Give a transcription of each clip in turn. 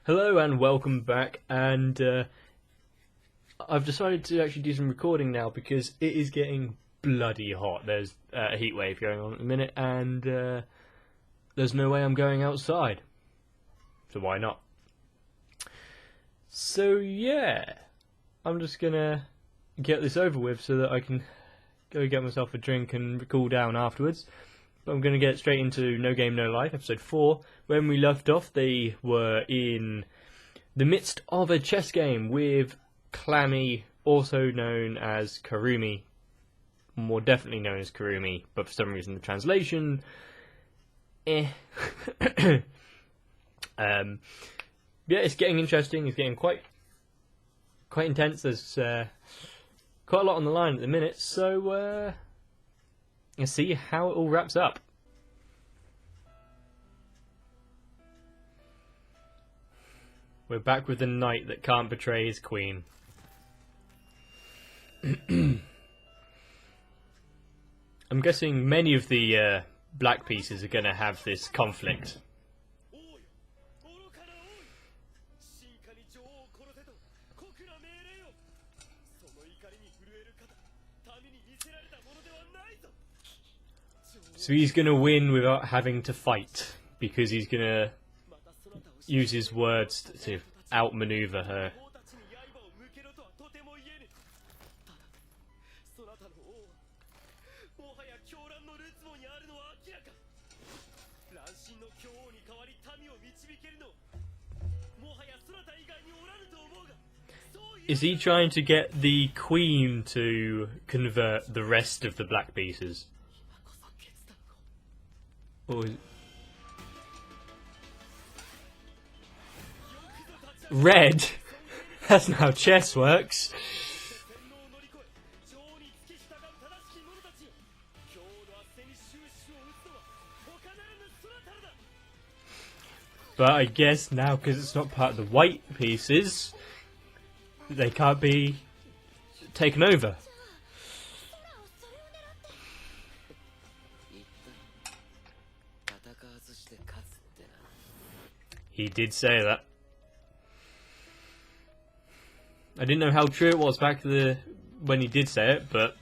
Hello and welcome back, and I've decided to actually do some recording now because it is getting bloody hot. There's a heat wave going on at the minute, and there's no way I'm going outside, so why not? So yeah, I'm just gonna get this over with so that I can go get myself a drink and cool down afterwards. But I'm going to get straight into No Game No Life, episode 4. When we left off, they were in the midst of a chess game with Clammy, also known as Karumi. More definitely known as Karumi, but for some reason the translation... Yeah, it's getting interesting, it's getting quite intense. There's quite a lot on the line at the minute, so... Let's see how it all wraps up. We're back with the knight that can't betray his queen. I'm guessing many of the black pieces are going to have this conflict. So he's going to win without having to fight, because he's going to use his words to outmaneuver her. Is he trying to get the queen to convert the rest of the black pieces? Red? That's not how chess works. But I guess now, because it's not part of the white pieces, they can't be taken over. He did say that. I didn't know how true it was back when he did say it, but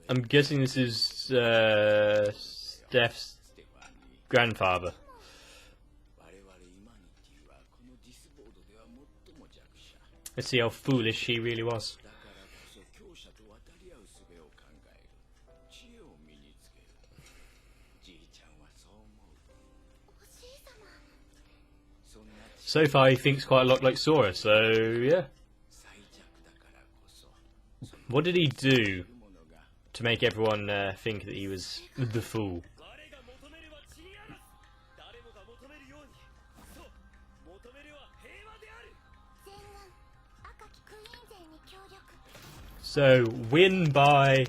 I'm guessing this is Steph's grandfather. Let's see how foolish he really was. So far he thinks quite a lot like Sora, so yeah. What did he do to make everyone think that he was the fool? So, win by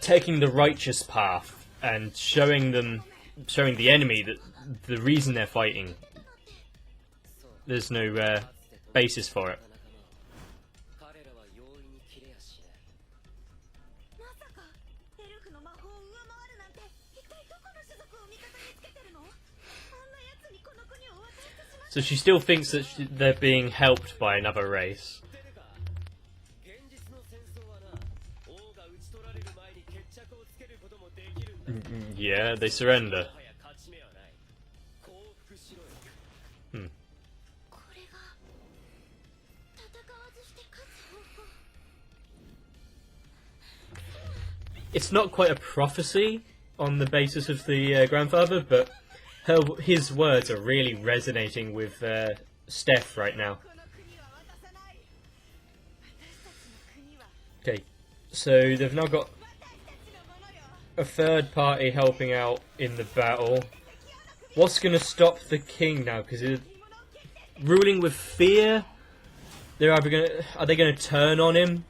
taking the righteous path and showing the enemy that the reason they're fighting, there's no basis for it. So she still thinks that they're being helped by another race. Yeah, they surrender. It's not quite a prophecy on the basis of the grandfather, but his words are really resonating with Steph right now. Okay, so they've now got a third party helping out in the battle. What's going to stop the king now? Because ruling with fear, are they going to turn on him?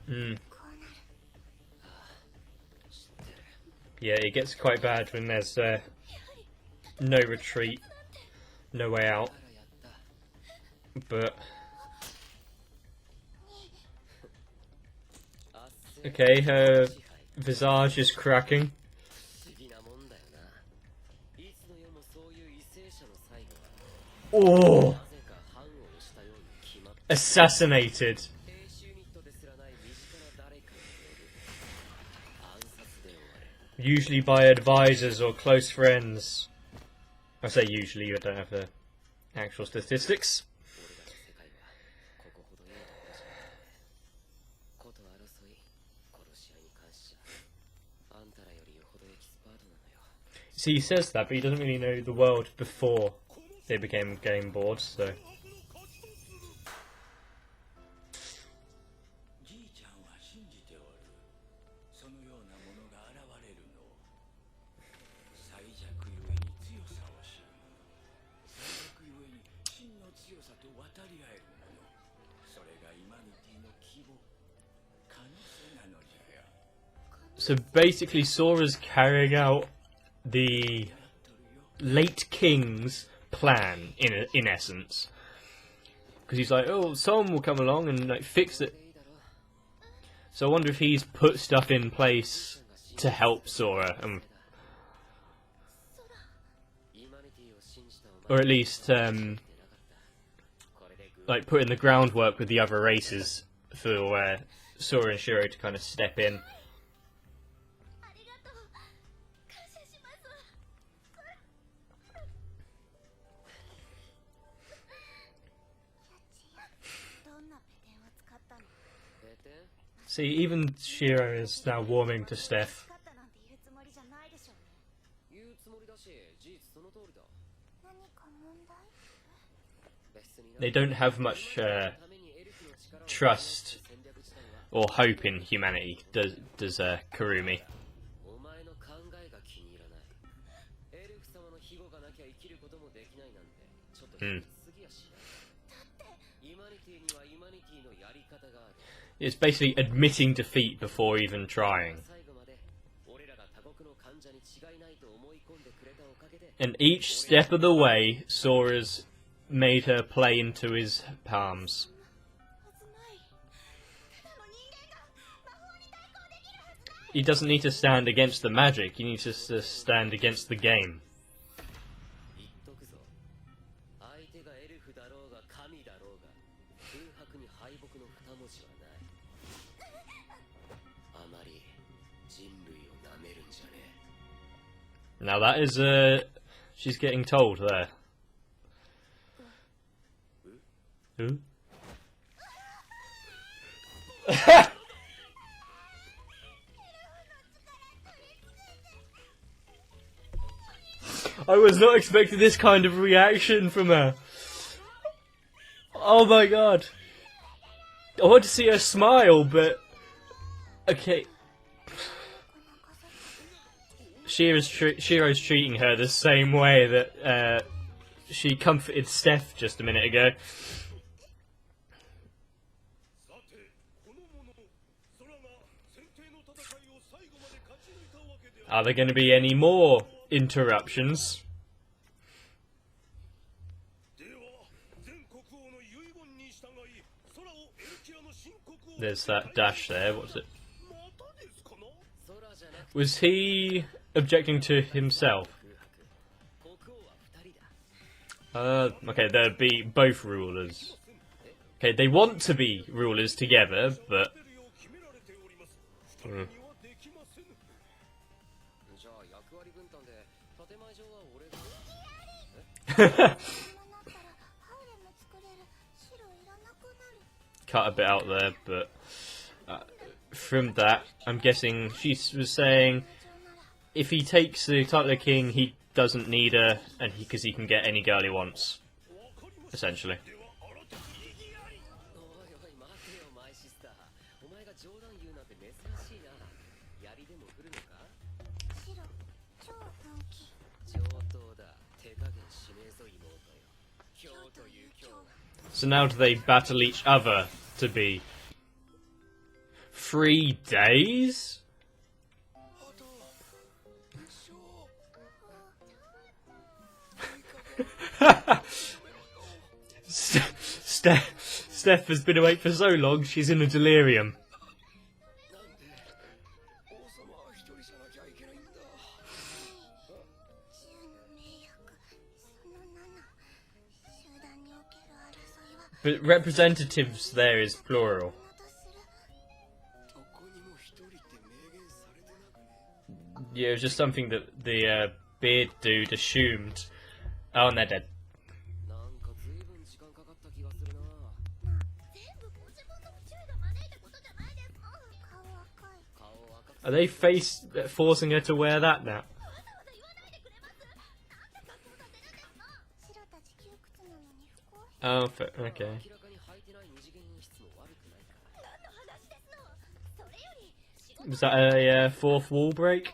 Mm. Yeah, it gets quite bad when there's no retreat, no way out. But okay, her visage is cracking. Oh! Assassinated. Usually by advisors or close friends. I say usually, I don't have the actual statistics. See, he says that, but he doesn't really know the world before they became game boards, so... So basically Sora's carrying out the late king's plan, in essence. Because he's like, oh, someone will come along and like fix it. So I wonder if he's put stuff in place to help Sora. Or at least, like, put in the groundwork with the other races for Sora and Shiro to kind of step in. See, even Shiro is now warming to Steph. They don't have much trust or hope in humanity, does Kurumi. Hmm. It's basically admitting defeat before even trying. And each step of the way, Sora's made her play into his palms. He doesn't need to stand against the magic, he needs to stand against the game. Now that is, she's getting told there. Who? I was not expecting this kind of reaction from her. Oh my god. I want to see her smile, but... Okay. Shiro's treating her the same way that she comforted Steph just a minute ago. Are there going to be any more interruptions? There's that dash there, what's it? Was he objecting to himself? Okay, there'd be both rulers. Okay, they want to be rulers together, but... Cut a bit out there, but from that, I'm guessing she was saying if he takes the title of king, he doesn't need her, and because he can get any girl he wants, essentially. So now do they battle each other to be 3 days? Steph has been awake for so long, she's in a delirium. But representatives there is plural. Yeah, it was just something that the beard dude assumed. Oh, and they're dead. Are they forcing her to wear that now? Oh, okay. Was that a fourth wall break?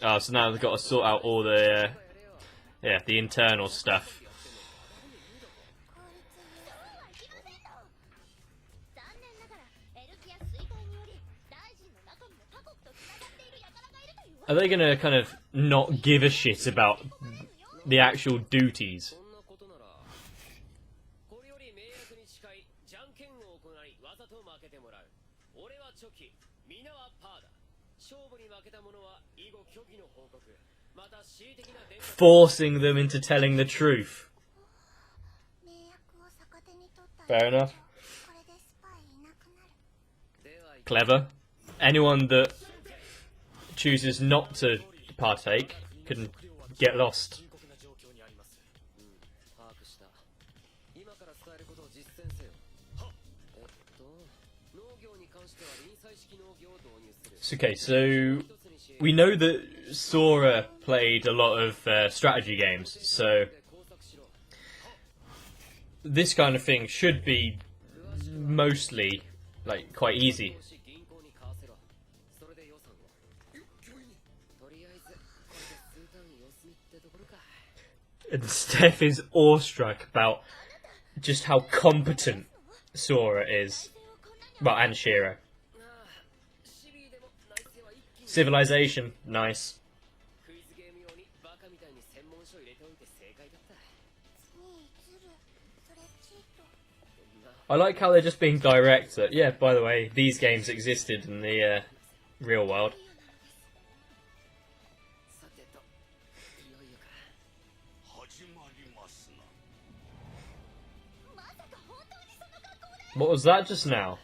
Oh, so now they've got to sort out all the, the internal stuff. Are they going to kind of not give a shit about the actual duties? Forcing them into telling the truth. Fair enough. Clever. Anyone that chooses not to partake can get lost. Okay, so we know that Sora played a lot of strategy games, so this kind of thing should be mostly like quite easy. And Steph is awestruck about just how competent Sora is. Well, and Shiro. Civilization, nice. I like how they're just being direct that, yeah, by the way, these games existed in the real world. What was that just now?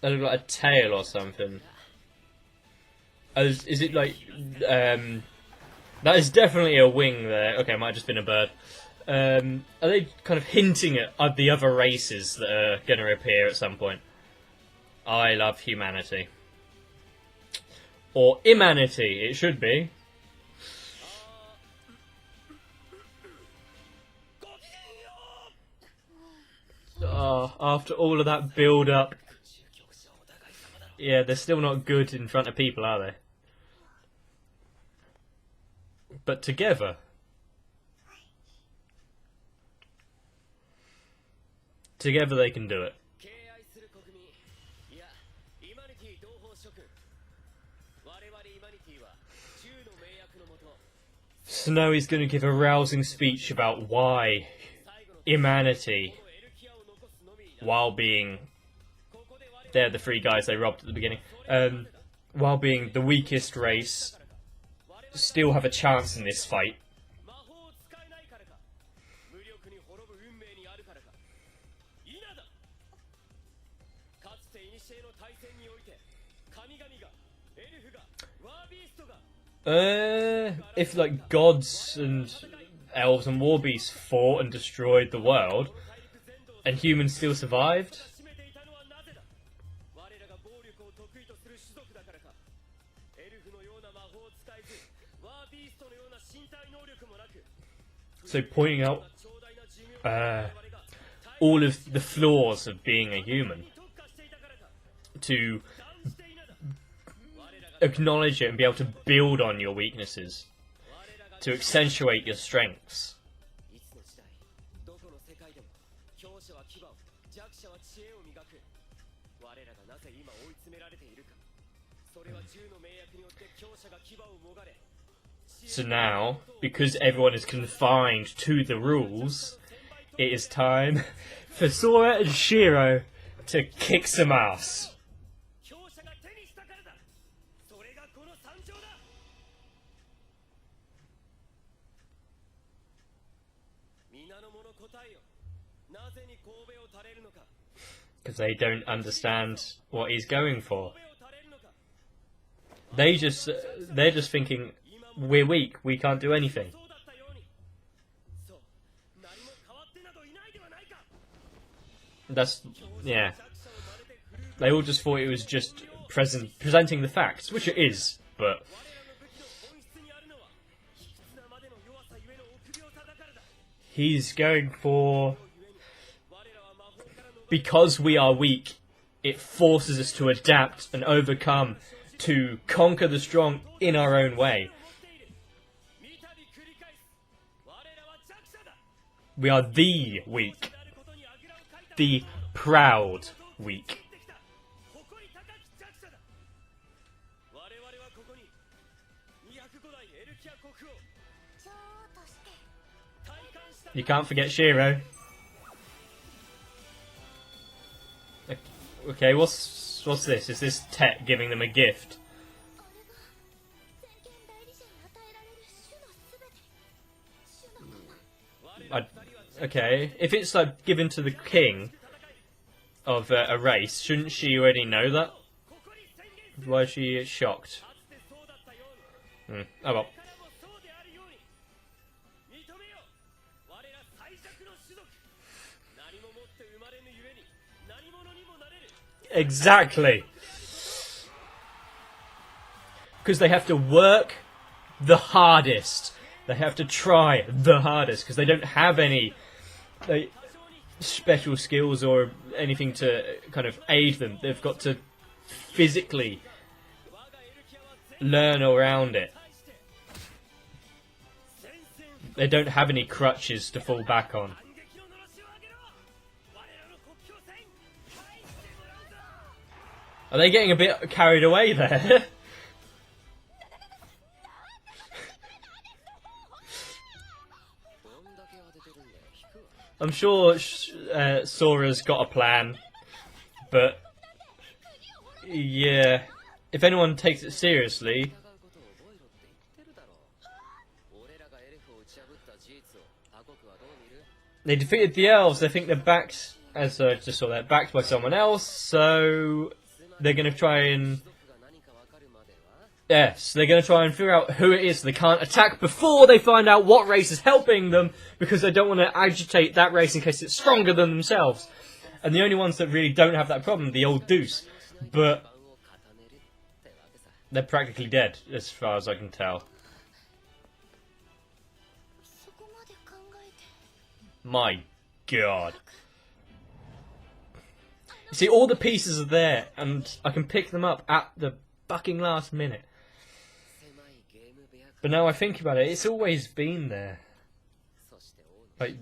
That looked like a tail or something. Is it like... that is definitely a wing there. Okay, it might have just been a bird. Are they kind of hinting at the other races that are going to appear at some point? I love humanity. Or immanity, it should be. Oh, after all of that build-up. Yeah, they're still not good in front of people, are they? But together. Together they can do it. Snowy's going to give a rousing speech about why immanity, while being... They're the 3 guys they robbed at the beginning. While being the weakest race, still have a chance in this fight. If like gods and elves and war beasts fought and destroyed the world, and humans still survived. So pointing out all of the flaws of being a human, to acknowledge it and be able to build on your weaknesses, to accentuate your strengths. So now, because everyone is confined to the rules, it is time for Sora and Shiro to kick some ass. Because they don't understand what he's going for. They're just thinking, we're weak, we can't do anything. Yeah. They all just thought it was just presenting the facts, which it is, but... He's going for... Because we are weak, it forces us to adapt and overcome, to conquer the strong in our own way. We are the weak. The proud weak. You can't forget Shiro. Okay, what's this? Is this Tet giving them a gift? Okay, if it's like given to the king of a race, shouldn't she already know that? Why is she shocked? Oh well. Exactly. Because they have to work the hardest. They have to try the hardest because they don't have any special skills or anything to kind of aid them. They've got to physically learn around it. They don't have any crutches to fall back on. Are they getting a bit carried away there? I'm sure Sora's got a plan, but yeah, if anyone takes it seriously, they defeated the elves. They think they're backed, as I just saw that, backed by someone else, so they're going to try and... Yes, they're going to try and figure out who it is. They can't attack before they find out what race is helping them, because they don't want to agitate that race in case it's stronger than themselves. And the only ones that really don't have that problem are the old Deuce. But they're practically dead, as far as I can tell. My God. You see, all the pieces are there, and I can pick them up at the fucking last minute. But now I think about it, it's always been there. Like,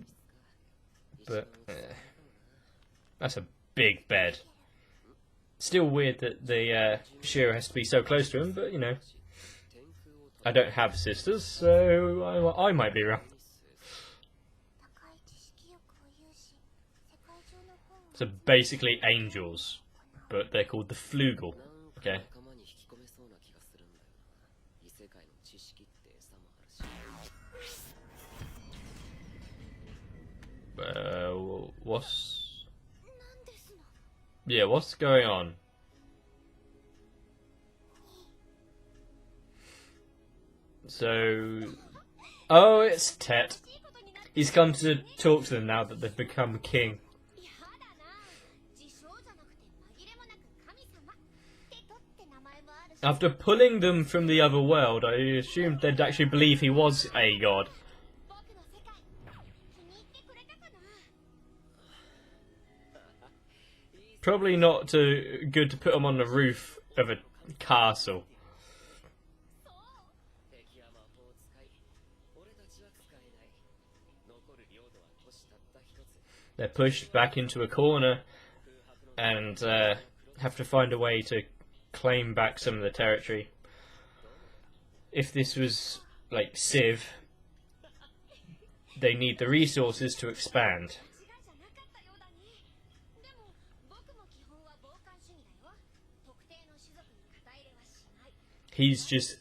but that's a big bed. Still weird that the Shiro has to be so close to him, but you know, I don't have sisters, so I might be wrong. So basically angels, but they're called the Flugel. Okay. What's going on? So, oh, it's Tet. He's come to talk to them now that they've become king. After pulling them from the other world, I assumed they'd actually believe he was a god. Probably not too good to put him on the roof of a castle. They're pushed back into a corner and have to find a way to claim back some of the territory. If this was like Civ, they need the resources to expand. He's just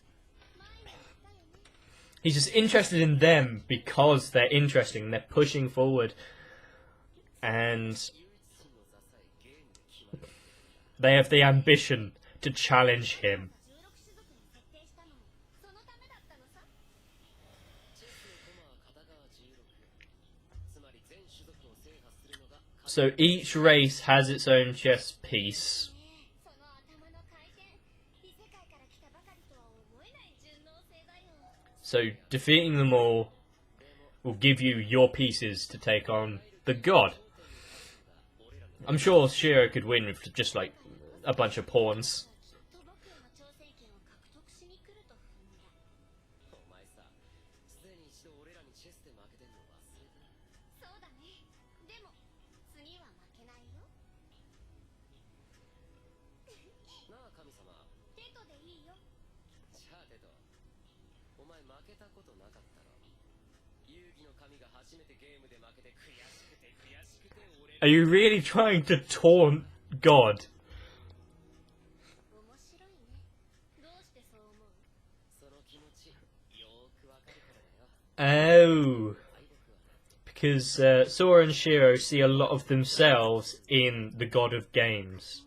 interested in them because they're interesting. They're pushing forward, and they have the ambition to challenge him. So each race has its own chess piece. So defeating them all will give you your pieces to take on the god. I'm sure Shiro could win with just like a bunch of pawns. Are you really trying to taunt God? Oh. Because Sora and Shiro see a lot of themselves in the god of games.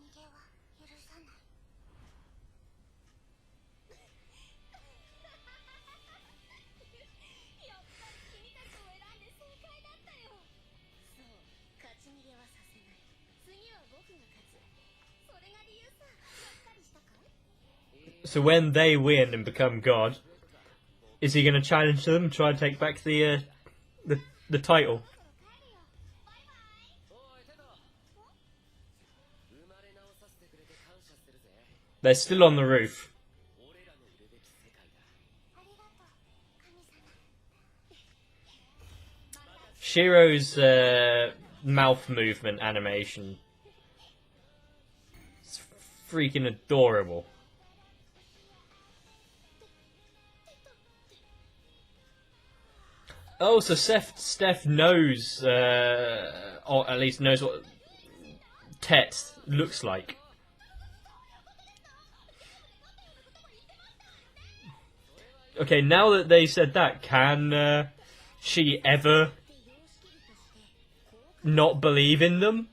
So when they win and become god, is he going to challenge them, try and take back the title? They're still on the roof. Shiro's mouth movement animation is freaking adorable. Oh, so Steph knows, or at least knows what Tet looks like. Okay, now that they said that, can she ever not believe in them?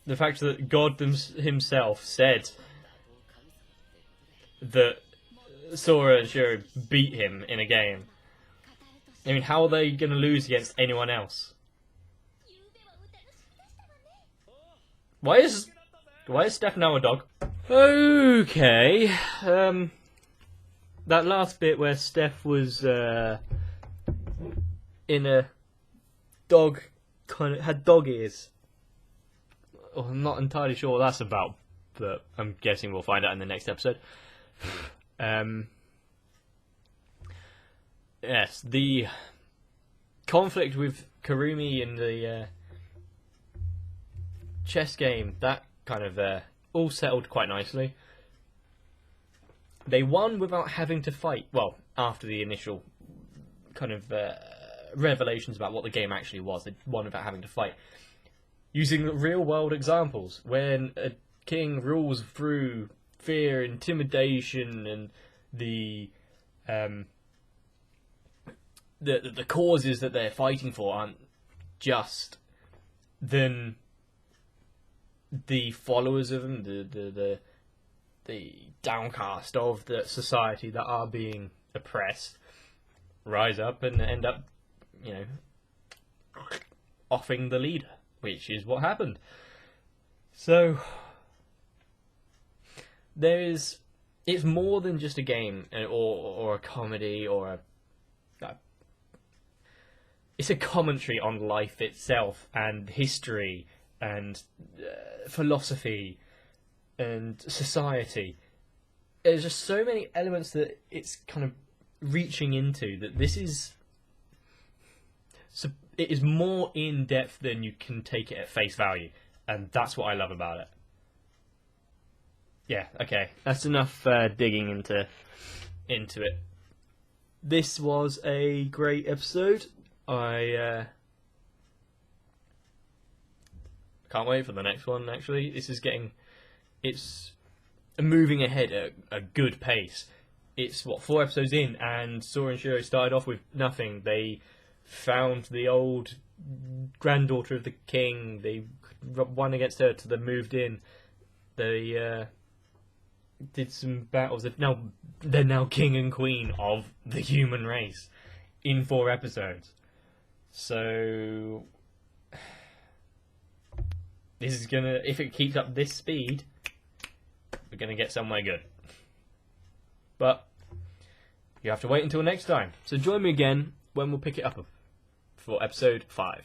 The fact that God himself said that Sora and Shiro beat him in a game. I mean, how are they going to lose against anyone else? Why is Steph now a dog? Okay, that last bit where Steph was in a dog, had dog ears. Oh, I'm not entirely sure what that's about, but I'm guessing we'll find out in the next episode. Yes, the conflict with Kurumi in the chess game, that kind of all settled quite nicely. They won without having to fight. Well, after the initial kind of revelations about what the game actually was, they won without having to fight. Using real-world examples, when a king rules through fear, intimidation, and the causes that they're fighting for aren't just, then the followers of them, the downcast of the society that are being oppressed, rise up and end up, you know, offing the leader, which is what happened. So it's more than just a game or a comedy or it's a commentary on life itself and history and philosophy and society. There's just so many elements that it's kind of reaching into that this is... So it is more in depth than you can take it at face value, and that's what I love about it. Yeah, okay, that's enough digging into it. This was a great episode. I can't wait for the next one. Actually, it's moving ahead at a good pace. It's 4 episodes in, and Sora and Shiro started off with nothing. They found the old granddaughter of the king. They won against her till they moved in. They did some battles. They're now king and queen of the human race in 4 episodes. So this is gonna, if it keeps up this speed, we're gonna get somewhere good. But you have to wait until next time. So join me again when we'll pick it up for episode 5.